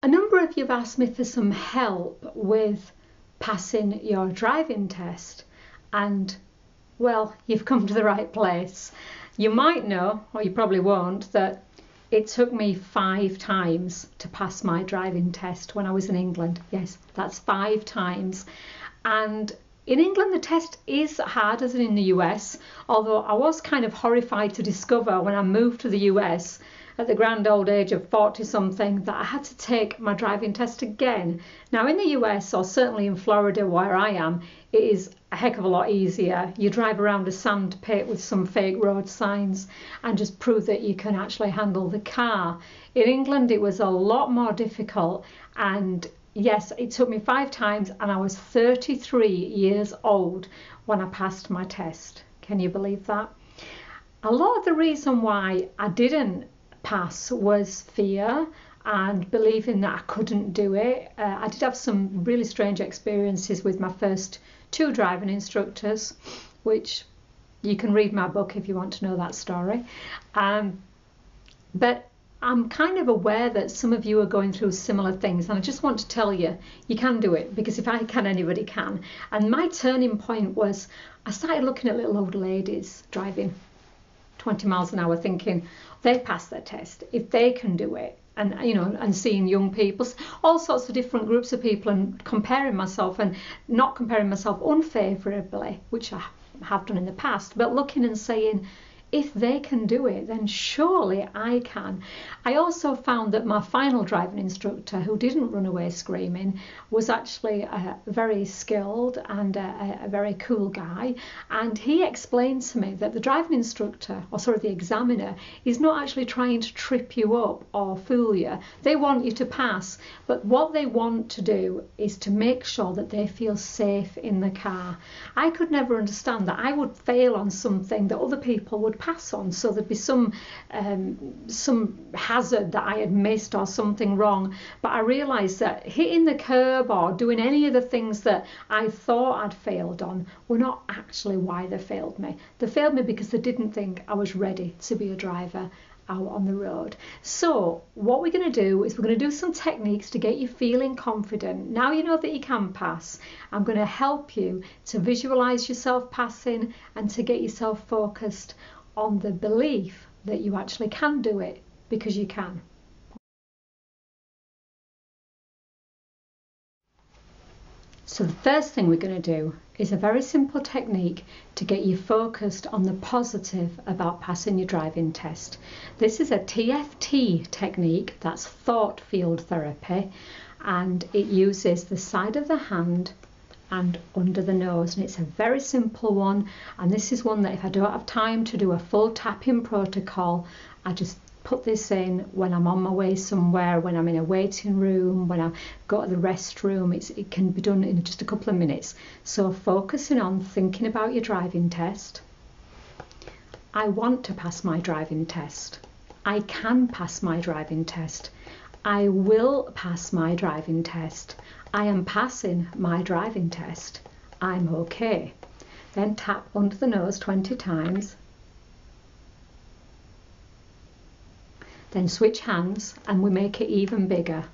A number of you have asked me for some help with passing your driving test, and well, you've come to the right place. You might know, or you probably won't, that it took me 5 times to pass my driving test when I was in England. Yes, that's 5 times. And in England, the test is harder than in the US, although I was kind of horrified to discover when I moved to the US at the grand old age of 40-something that I had to take my driving test again. Now in the US, or certainly in Florida where I am, it is a heck of a lot easier. You drive around a sand pit with some fake road signs and just prove that you can actually handle the car. In England, it was a lot more difficult, and yes, it took me 5 times, and I was 33 years old when I passed my test. Can you believe that? A lot of the reason why I didn't pass was fear and believing that I couldn't do it. I did have some really strange experiences with my first 2 driving instructors, which you can read my book if you want to know that story. But I'm kind of aware that some of you are going through similar things, and I just want to tell you, you can do it, because if I can, anybody can. And my turning point was I started looking at little old ladies driving 20 miles an hour, thinking they passed their test, if they can do it, and you know, and seeing young people, all sorts of different groups of people, and comparing myself, and not comparing myself unfavorably, which I have done in the past, but looking and saying, if they can do it, then surely I can. I also found that my final driving instructor, who didn't run away screaming, was actually very skilled and a very cool guy. And he explained to me that the driving instructor, or sorry, the examiner, is not actually trying to trip you up or fool you. They want you to pass, but what they want to do is to make sure that they feel safe in the car. I could never understand that I would fail on something that other people would pass on, so there'd be some hazard that I had missed or something wrong. But I realized that hitting the curb or doing any of the things that I thought I'd failed on were not actually why they failed me. They failed me because they didn't think I was ready to be a driver out on the road. So what we're going to do is we're going to do some techniques to get you feeling confident. Now you know that you can pass. I'm going to help you to visualize yourself passing and to get yourself focused on the belief that you actually can do it, because you can. So the first thing we're going to do is a very simple technique to get you focused on the positive about passing your driving test. This is a TFT technique, that's thought field therapy, and it uses the side of the hand and under the nose, and it's a very simple one. And this is one that if I don't have time to do a full tapping protocol, I just put this in when I'm on my way somewhere, when I'm in a waiting room, when I go to the restroom. It can be done in just a couple of minutes. So focusing on thinking about your driving test. I want to pass my driving test. I can pass my driving test. I will pass my driving test. I am passing my driving test. I'm okay. Then tap under the nose 20 times. Then switch hands and we make it even bigger.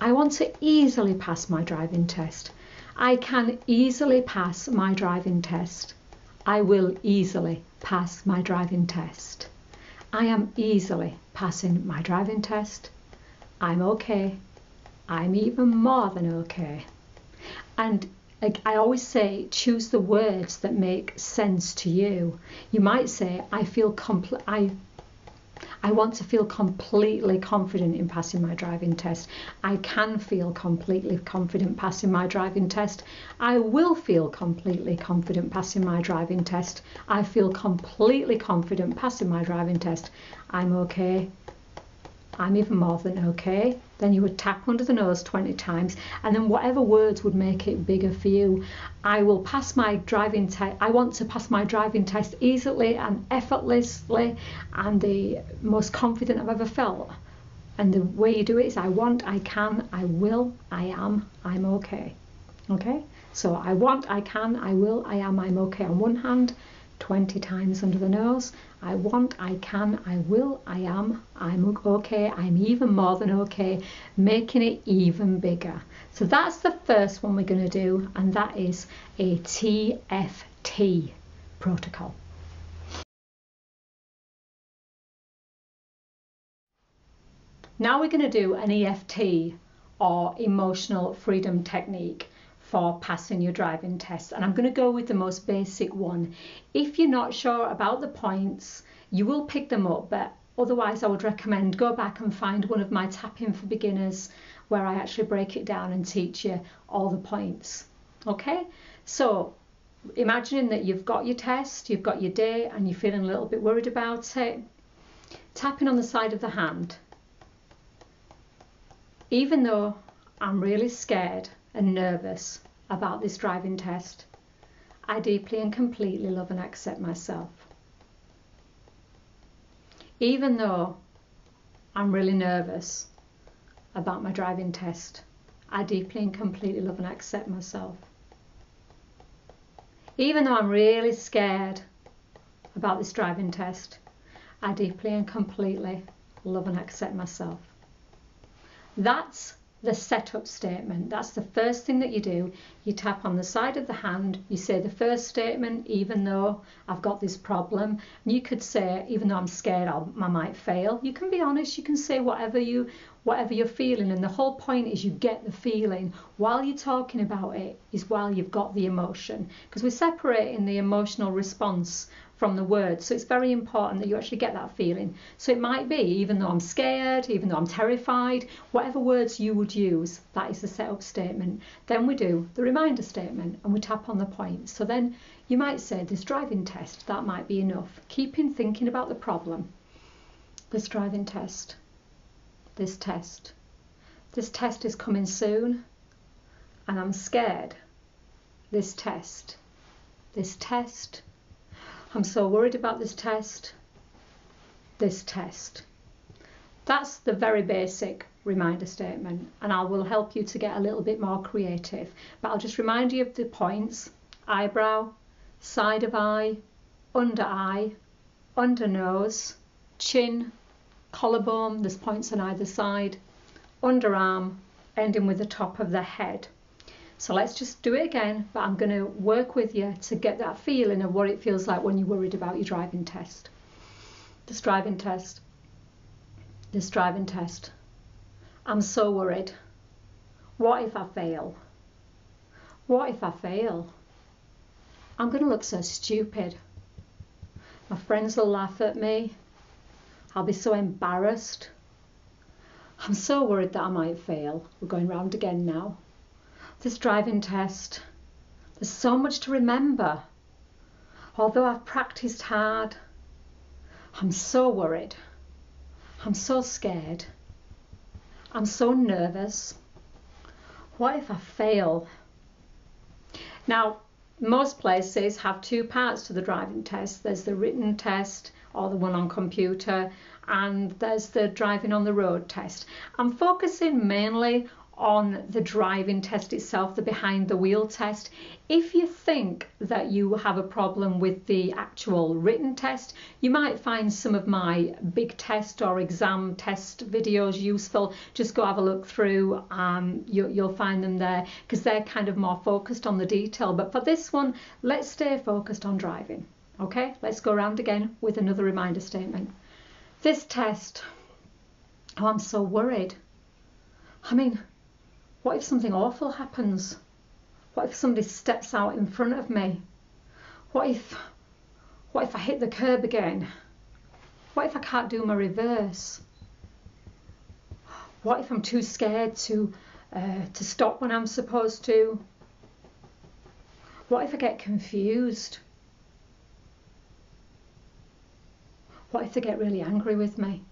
I want to easily pass my driving test. I can easily pass my driving test. I will easily pass my driving test. I am easily passing my driving test. I'm okay. I'm even more than okay. And I always say, choose the words that make sense to you. You might say, I want to feel completely confident in passing my driving test. I can feel completely confident passing my driving test. I will feel completely confident passing my driving test. I feel completely confident passing my driving test. I'm okay. I'm even more than okay. Then you would tap under the nose 20 times, and then whatever words would make it bigger for you. I will pass my driving test. I want to pass my driving test easily and effortlessly, and the most confident I've ever felt. And the way you do it is I want, I can, I will, I am, I'm okay. Okay? So I want, I can, I will, I am, I'm okay on one hand. 20 times under the nose. I want, I can, I will, I am, I'm okay, I'm even more than okay, making it even bigger. So that's the first one we're going to do, and that is a TFT protocol. Now we're going to do an EFT, or emotional freedom technique, for passing your driving test, and I'm going to go with the most basic one. If you're not sure about the points, you will pick them up, but otherwise I would recommend go back and find one of my tapping for beginners where I actually break it down and teach you all the points. Okay, so imagining that you've got your test, you've got your day, and you're feeling a little bit worried about it, tapping on the side of the hand. Even though I'm really scared and nervous about this driving test, I deeply and completely love and accept myself. Even though I'm really nervous about my driving test, I deeply and completely love and accept myself. Even though I'm really scared about this driving test, I deeply and completely love and accept myself. That's the setup statement. That's the first thing that you do. You tap on the side of the hand, you say the first statement, even though I've got this problem. You could say, even though I'm scared I might fail. You can be honest, you can say whatever you're feeling, and the whole point is you get the feeling while you're talking about it, is while you've got the emotion, because we're separating the emotional response from the words. So it's very important that you actually get that feeling. So it might be, even though I'm scared, even though I'm terrified, whatever words you would use, that is the setup statement. Then we do the reminder statement and we tap on the points. So then you might say, this driving test, that might be enough. Keeping thinking about the problem. This driving test, this test is coming soon and I'm scared. This test, I'm so worried about this test. That's the very basic reminder statement, and I will help you to get a little bit more creative. But I'll just remind you of the points: eyebrow, side of eye, under nose, chin, collarbone, there's points on either side, underarm, ending with the top of the head. So let's just do it again, but I'm going to work with you to get that feeling of what it feels like when you're worried about your driving test. This driving test. I'm so worried. What if I fail? I'm going to look so stupid. My friends will laugh at me. I'll be so embarrassed. I'm so worried that I might fail. We're going round again now. This driving test, there's so much to remember. Although I've practiced hard, I'm so worried. I'm so scared. I'm so nervous. What if I fail? Now, most places have two parts to the driving test. There's the written test, or the one on computer, and there's the driving on the road test. I'm focusing mainly on the driving test itself, the behind the wheel test. If you think that you have a problem with the actual written test, you might find some of my big test or exam test videos useful. Just go have a look through. You'll find them there, because they're kind of more focused on the detail. But for this one, let's stay focused on driving. Okay, let's go around again with another reminder statement. This test, oh, I'm so worried. I mean, what if something awful happens? What if somebody steps out in front of me? What if I hit the curb again? What if I can't do my reverse? What if I'm too scared to stop when I'm supposed to? What if I get confused? What if they get really angry with me?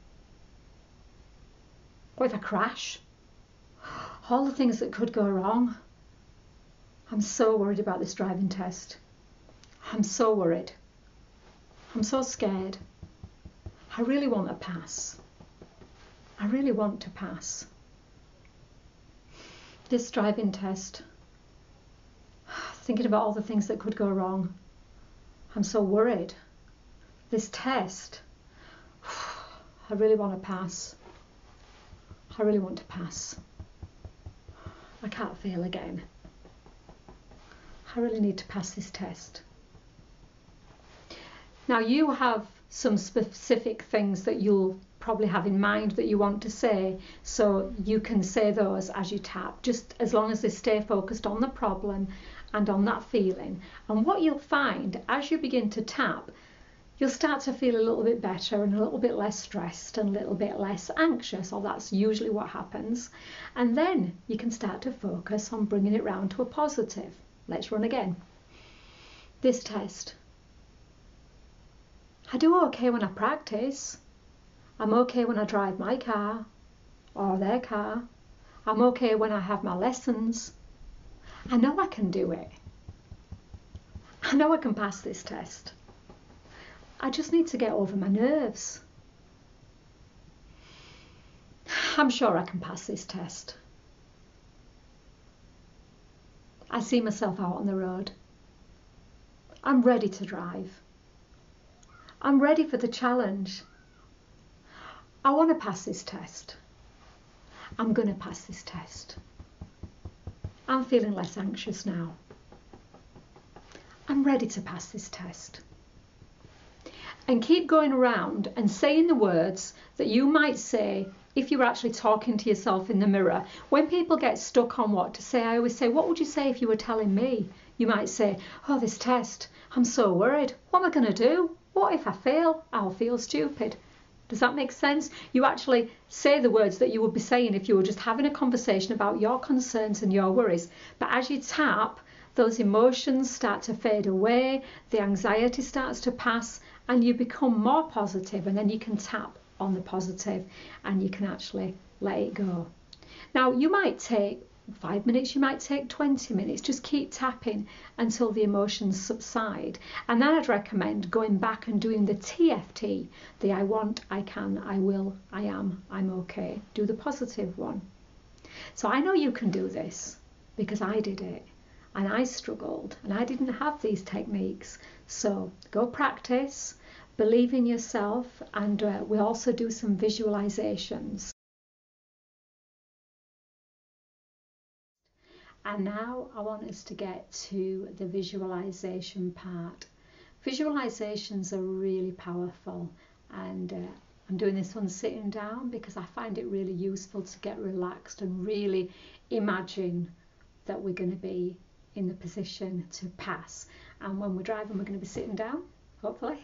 What if I crash? All the things that could go wrong. I'm so worried about this driving test. I'm so worried. I'm so scared. I really want to pass. I really want to pass. This driving test, thinking about all the things that could go wrong. I'm so worried. This test, I really want to pass. I really want to pass. I can't fail again. I really need to pass this test. Now you have some specific things that you'll probably have in mind that you want to say, so you can say those as you tap, just as long as they stay focused on the problem and on that feeling. And what you'll find as you begin to tap, you'll start to feel a little bit better and a little bit less stressed and a little bit less anxious, or that's usually what happens. And then you can start to focus on bringing it round to a positive. Let's run again. This test. I do okay when I practice. I'm okay when I drive my car or their car. I'm okay when I have my lessons. I know I can do it. I know I can pass this test. I just need to get over my nerves. I'm sure I can pass this test. I see myself out on the road. I'm ready to drive. I'm ready for the challenge. I want to pass this test. I'm going to pass this test. I'm feeling less anxious now. I'm ready to pass this test. And keep going around and saying the words that you might say if you were actually talking to yourself in the mirror. When people get stuck on what to say, I always say, what would you say if you were telling me? You might say, oh, this test, I'm so worried. What am I going to do? What if I fail? I'll feel stupid. Does that make sense? You actually say the words that you would be saying if you were just having a conversation about your concerns and your worries. But as you tap, those emotions start to fade away, the anxiety starts to pass, and you become more positive, and then you can tap on the positive and you can actually let it go. Now, you might take 5 minutes, you might take 20 minutes, just keep tapping until the emotions subside. And then I'd recommend going back and doing the TFT, the I want, I can, I will, I am, I'm okay. Do the positive one. So I know you can do this because I did it and I struggled and I didn't have these techniques. So go practice, believe in yourself, and we also do some visualizations. And now I want us to get to the visualization part. Visualizations are really powerful, and I'm doing this one sitting down because I find it really useful to get relaxed and really imagine that we're going to be in the position to pass. And when we're driving, we're going to be sitting down, hopefully.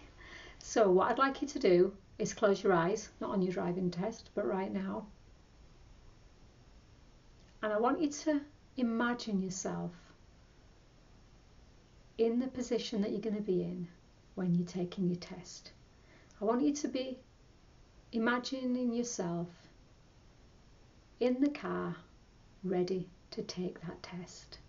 So what I'd like you to do is close your eyes, not on your driving test, but right now. And I want you to imagine yourself in the position that you're going to be in when you're taking your test. I want you to be imagining yourself in the car ready to take that test.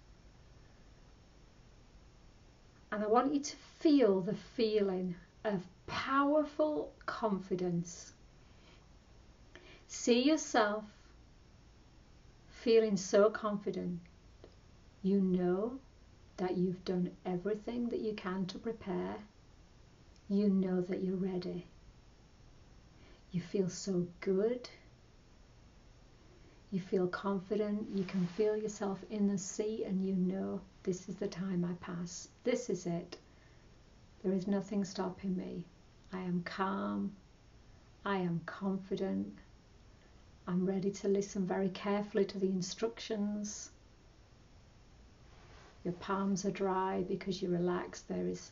And I want you to feel the feeling of powerful confidence. See yourself feeling so confident. You know that you've done everything that you can to prepare. You know that you're ready. You feel so good. You feel confident. You can feel yourself in the seat and you know this is the time I pass. This is it. There is nothing stopping me. I am calm. I am confident. I'm ready to listen very carefully to the instructions. Your palms are dry because you're relaxed. There is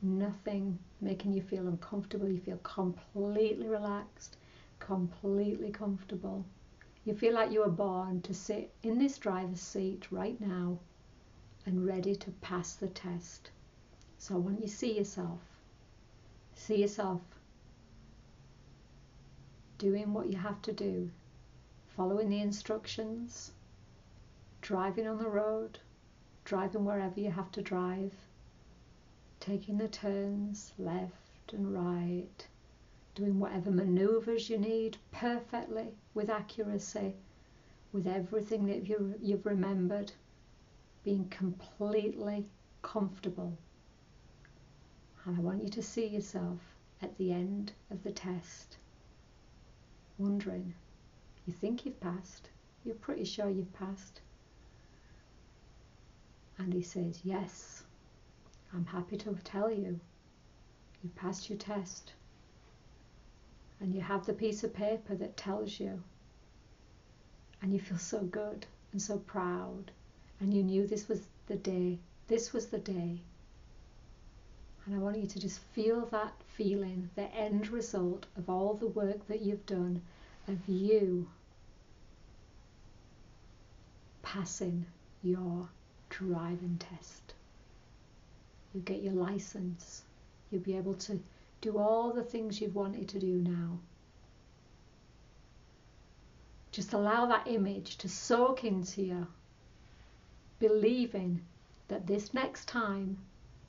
nothing making you feel uncomfortable. You feel completely relaxed, completely comfortable. You feel like you were born to sit in this driver's seat right now and ready to pass the test. So I want you to see yourself. See yourself doing what you have to do, following the instructions, driving on the road, driving wherever you have to drive, taking the turns left and right, doing whatever maneuvers you need perfectly, with accuracy, with everything that you've remembered, being completely comfortable. And I want you to see yourself at the end of the test, wondering, you think you've passed, you're pretty sure you've passed. And he says, yes, I'm happy to tell you, you passed your test. And you have the piece of paper that tells you. And you feel so good and so proud. And you knew this was the day. This was the day. And I want you to just feel that feeling, the end result of all the work that you've done, of you passing your driving test. You get your license. You'll be able to do all the things you've wanted to do now. Just allow that image to soak into you, believing that this next time,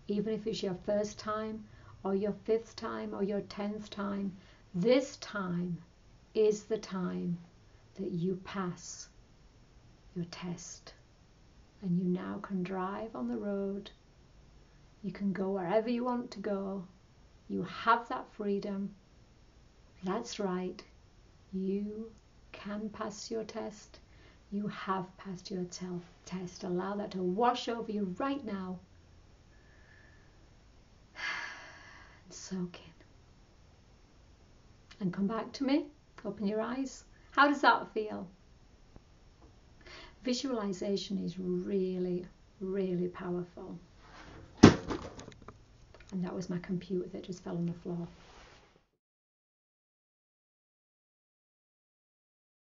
even if it's your first time or your 5th time or your 10th time, this time is the time that you pass your test. And you now can drive on the road. You can go wherever you want to go. You have that freedom. That's right. You can pass your test. You have passed your test. Allow that to wash over you right now. And soak in. And come back to me. Open your eyes. How does that feel? Visualization is really, really powerful. And that was my computer that just fell on the floor.